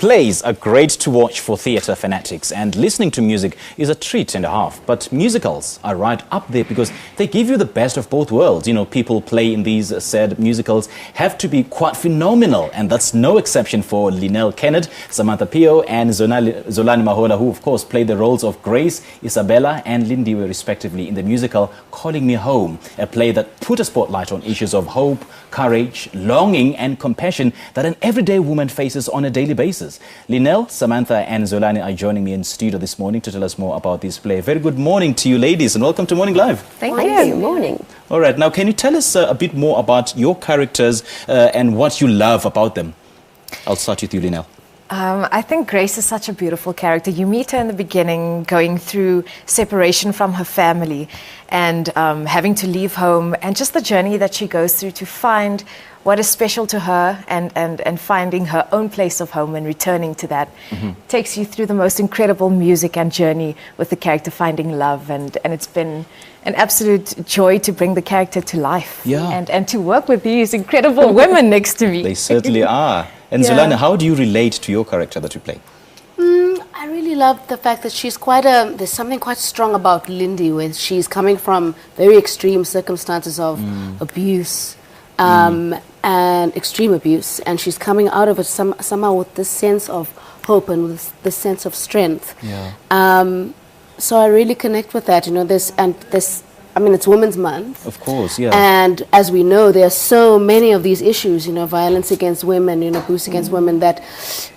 Plays are great to watch for theatre fanatics, and listening to music is a treat and a half. But musicals are right up there because they give you the best of both worlds. You know, people play in these said musicals have to be quite phenomenal, and that's no exception for Lynelle Kenned, Samantha Peo, and Zolani Mahola, who of course played the roles of Grace, Isabella, and Lindy respectively in the musical Calling Me Home, a play that put a spotlight on issues of hope, courage, longing, and compassion that an everyday woman faces on a daily basis. Lynelle, Samantha, and Zolani are joining me in studio this morning to tell us more about this play. Very good morning to you, ladies, and welcome to Morning Live. Thank you. Good morning. All right, now can you tell us a bit more about your characters and what you love about them? I'll start with you, Lynelle. I think Grace is such a beautiful character. You meet her in the beginning going through separation from her family and having to leave home, and just the journey that she goes through to find what is special to her and finding her own place of home and returning to that. Takes you through the most incredible music and journey with the character finding love, and it's been an absolute joy to bring the character to life and to work with these incredible women next to me. They certainly are. And Zolani, how do you relate to your character that you play? I really love the fact that she's there's something quite strong about Lindy, where she's coming from very extreme circumstances of abuse and extreme abuse, and she's coming out of it somehow with this sense of hope and with this sense of strength. So I really connect with that, you know, I mean, it's Women's Month. Of course, And as we know, there are so many of these issues, you know, violence against women, you know, abuse against women that,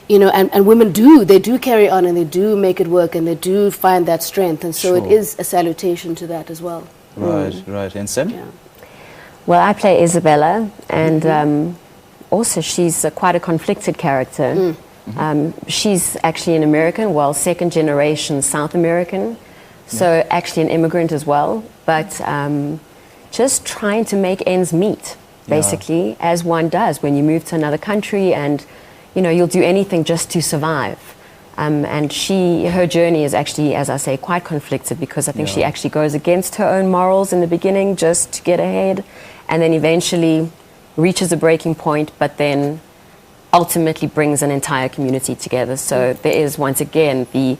you know, and women they do carry on and they do make it work and they do find that strength. And so it is a salutation to that as well. Right. And Sam? Yeah. Well, I play Isabella, and also she's quite a conflicted character. She's actually an American, well, second generation South American, so actually an immigrant as well, but just trying to make ends meet, basically, as one does when you move to another country, and you know, you'll do anything just to survive. And her journey is actually, as I say, quite conflicted, because I think she actually goes against her own morals in the beginning just to get ahead, and then eventually reaches a breaking point, but then ultimately brings an entire community together. So there is, once again, the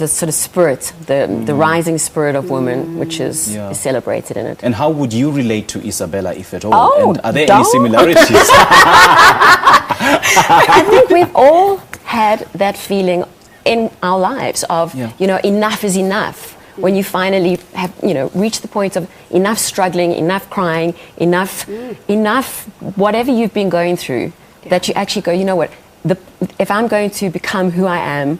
sort of spirit, the rising spirit of women, which is celebrated in it. And how would you relate to Isabella, if at all? Oh, and are there any similarities? I think we've all had that feeling in our lives of, you know, enough is enough. When you finally have, you know, reached the point of enough struggling, enough crying, enough whatever you've been going through, that you actually go, you know what, if I'm going to become who I am,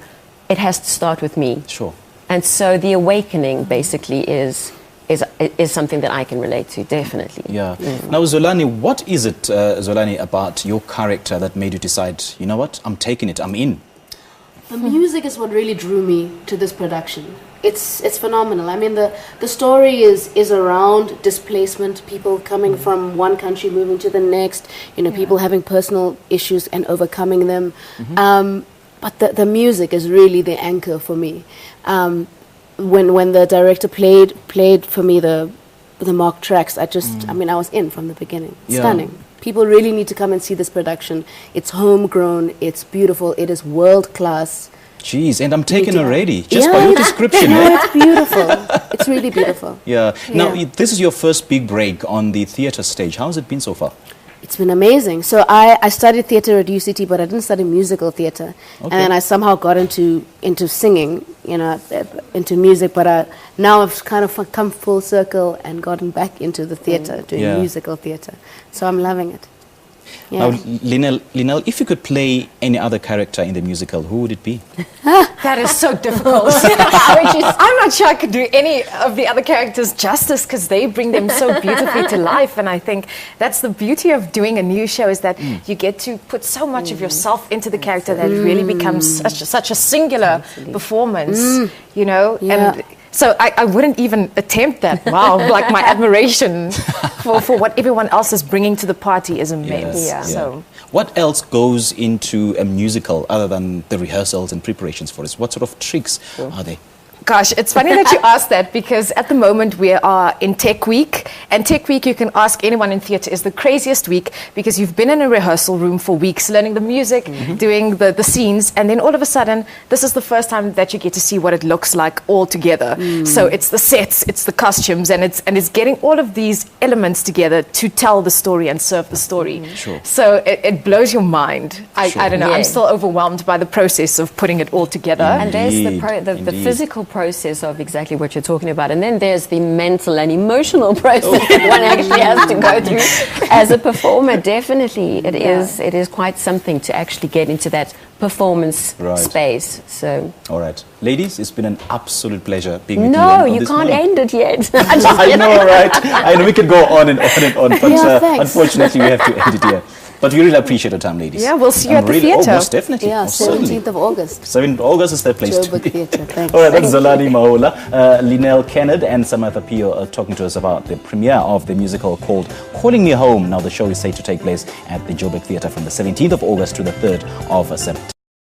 it has to start with me. Sure. And so the awakening basically is something that I can relate to, definitely. Now, Zolani, what is it, Zolani, about your character that made you decide, you know what, I'm taking it, I'm in? The music is what really drew me to this production. It's phenomenal. I mean, the story is around displacement, people coming from one country moving to the next, you know, people having personal issues and overcoming them. But the music is really the anchor for me. When the director played for me the mock tracks, I mean, I was in from the beginning. Stunning. People really need to come and see this production. It's homegrown, it's beautiful, it is world class. Jeez, and I'm taken already, just by your description. It's beautiful. It's really beautiful. Now, this is your first big break on the theatre stage. How has it been so far? It's been amazing. So I studied theatre at UCT, but I didn't study musical theatre. And then I somehow got into singing, you know, into music. But now I've kind of come full circle and gotten back into the theatre, doing musical theatre. So I'm loving it. Now, Lynelle, if you could play any other character in the musical, who would it be? That is so difficult. I'm not sure I could do any of the other characters justice, because they bring them so beautifully to life. And I think that's the beauty of doing a new show, is that you get to put so much of yourself into the character that it really becomes such a singular performance, you know. And so I wouldn't even attempt that. Wow, like my admiration for what everyone else is bringing to the party is immense. So, what else goes into a musical other than the rehearsals and preparations for it? What sort of tricks are there? Gosh, it's funny that you asked that because at the moment we are in Tech Week, and Tech Week, you can ask anyone in theatre, is the craziest week because you've been in a rehearsal room for weeks learning the music, doing the scenes, and then all of a sudden this is the first time that you get to see what it looks like all together. So it's the sets, it's the costumes, and it's getting all of these elements together to tell the story and serve the story. Sure. So it blows your mind. I don't know, Yeah. I'm still overwhelmed by the process of putting it all together. And there's the Indeed. physical process of exactly what you're talking about. And then there's the mental and emotional process that one actually has to go through as a performer. Definitely, it is quite something to actually get into that performance space. So, All right. Ladies, it's been an absolute pleasure being with you. no, on you this can't morning. end it yet. I know, right? I know we could go on and on and on, but Yeah, thanks. unfortunately we have to end it here. But we really appreciate your time, ladies. Yeah, we'll see you And at the really, theatre. Oh, most definitely. Yeah, most certainly. 17th of August. 7th August is that place to Joburg be. Theatre. Thanks. All right, that's Zolani Mahola, Lynelle Kenned and Samantha Peo talking to us about the premiere of the musical called Calling Me Home. Now the show is set to take place at the Joburg Theatre from the 17th of August to the 3rd of September.